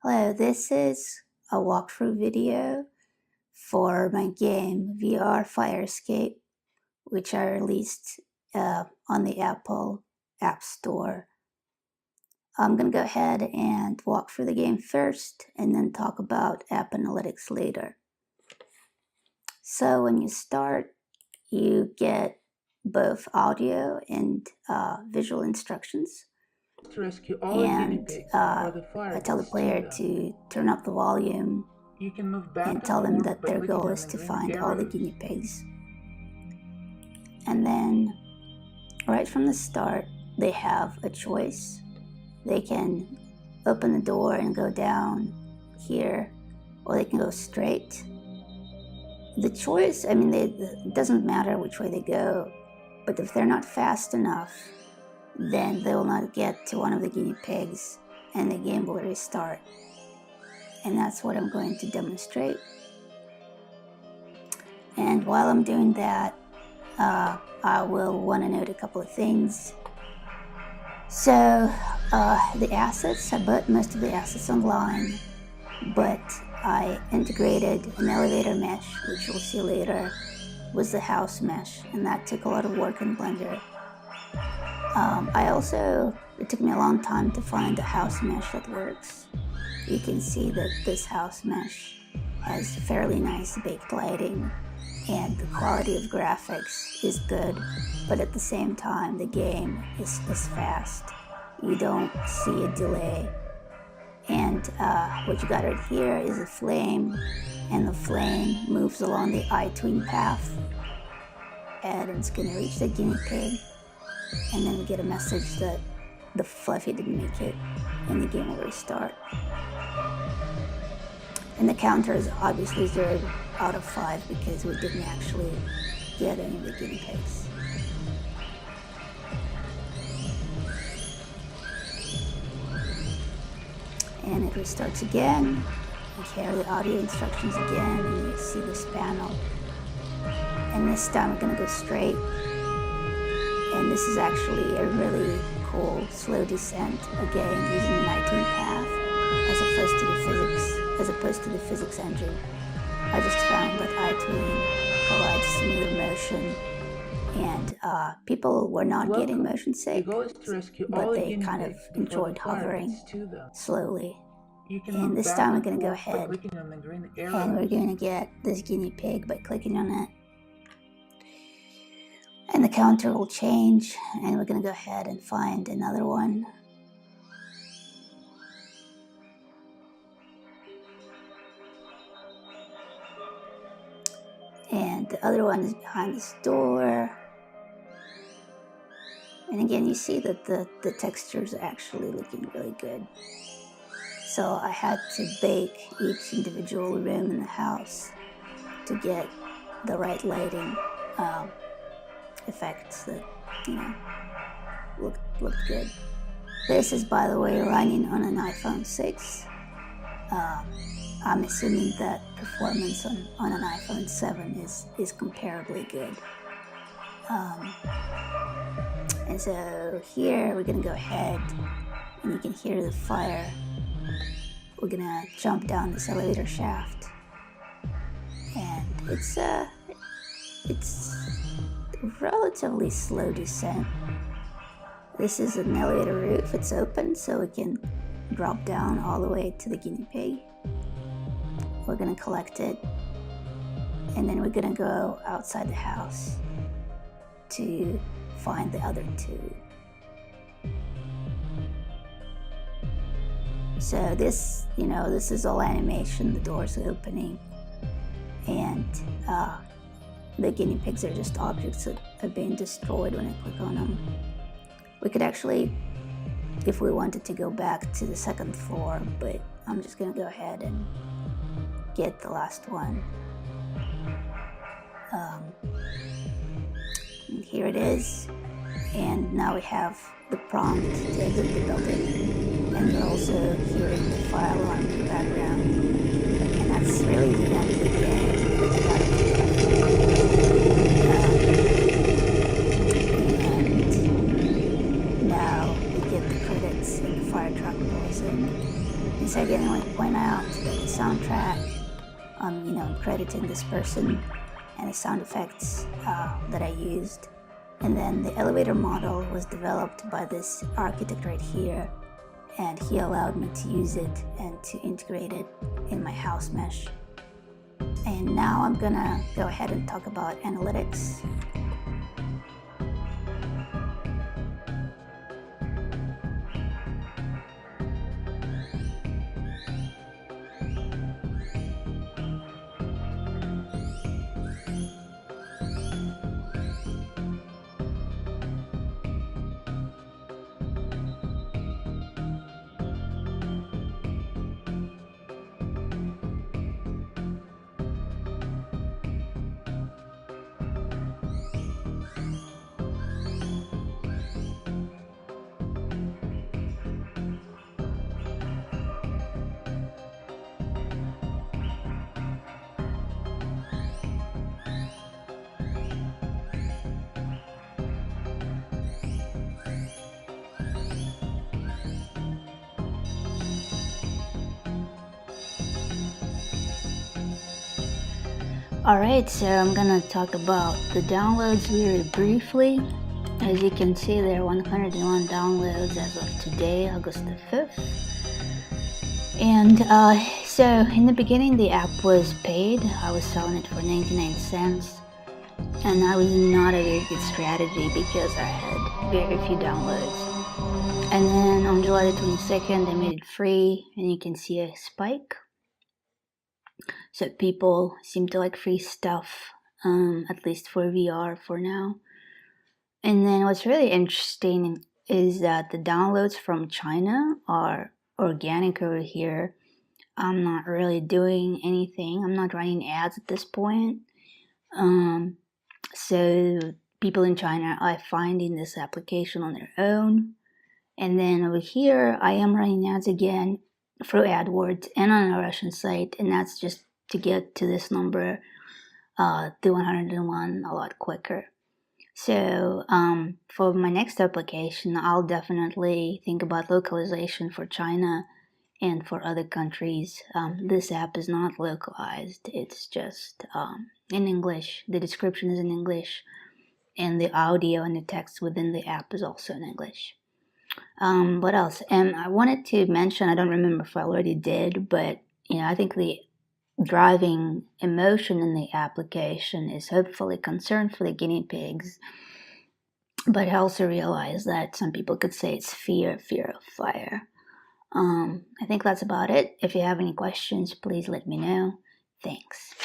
Hello, this is a walkthrough video for my game VR Fire Escape, which I released on the Apple App Store. I'm going to go ahead and walk through the game first and then talk about app analytics later. So when you start, you get both audio and visual instructions. To rescue all And the fire I tell the player to turn up the volume you can move back and tell them that by their clicking goal on is the to green find all the arrows. guinea pigs. And then right from the start, they have a choice. They can open the door and go down here, or they can go straight. The choice, I mean, it doesn't matter which way they go, but if they're not fast enough, then they will not get to one of the guinea pigs and the game will restart. And that's what I'm going to demonstrate. And while I'm doing that, I will want to note a couple of things. So the assets, I bought most of the assets online, but I integrated an elevator mesh, which you'll see later, was the house mesh, and that took a lot of work in Blender. It took me a long time to find a house mesh that works. You can see that this house mesh has fairly nice baked lighting and the quality of graphics is good, but at the same time the game is fast. You don't see a delay. And what you got right here is a flame, and the flame moves along the eye-tween path, and it's going to reach the guinea pig, and then we get a message that the Fluffy didn't make it, and the game will restart. And the counter is obviously 0 out of 5 because we didn't actually get any of the guinea pigs. And it restarts again. You hear the audio instructions again, and you see this panel. And this time we're going to go straight. And this is actually a really cool slow descent, again using the eye-tween path as opposed to the physics engine. I just found that eye-tween provides smoother motion, and people were not getting motion sick, but they kind of enjoyed hovering slowly. And this time we're going to go ahead and we're going to get this guinea pig by clicking on it. And the counter will change, and we're going to go ahead and find another one. And the other one is behind this door. And again, you see that the textures are actually looking really good. So I had to bake each individual room in the house to get the right lighting effects that, looked good. This is, by the way, running on an iPhone 6. I'm assuming that performance on an iPhone 7 is comparably good. And so here we're going to go ahead, and you can hear the fire. We're going to jump down this elevator shaft. And it's a relatively slow descent. This is an elevator roof. It's open, so we can drop down all the way to the guinea pig. We're going to collect it, and then we're going to go outside the house to find the other two. So this is all animation. The door's opening, and the guinea pigs are just objects that are being destroyed when I click on them. We could actually, if we wanted to, go back to the second floor, but I'm just going to go ahead and get the last one. And here it is, and now we have the prompt to exit the building, and you're also hearing the fire alarm in the background, and that's really the end of the game. And now we get the credits and the fire truck rolls in, And so again, I want to point out that the soundtrack, you know, I'm crediting this person and the sound effects that I used. And then the elevator model was developed by this architect right here, and he allowed me to use it and to integrate it in my house mesh. And now I'm gonna go ahead and talk about analytics. Alright, so I'm gonna talk about the downloads very briefly. As you can see, there are 101 downloads as of today, August the 5th. And so in the beginning, the app was paid. I was selling it for 99 cents. And that was not a very good strategy because I had very few downloads. And then on July the 22nd, they made it free, and you can see a spike. So people seem to like free stuff, at least for VR for now. And then what's really interesting is that the downloads from China are organic over here. I'm not really doing anything. I'm not running ads at this point. So people in China are finding this application on their own. And then over here, I am running ads again through AdWords and on a Russian site, and that's just to get to this number, the 101, a lot quicker. So for my next application, I'll definitely think about localization for China and for other countries. This app is not localized. It's just in English. The description is in English, and the audio and the text within the app is also in English. What else? And I wanted to mention, I don't remember if I already did, but you know, I think the driving emotion in the application is hopefully concern for the guinea pigs, but I also realize that some people could say it's fear of fire. I think that's about it. If you have any questions, please let me know. Thanks.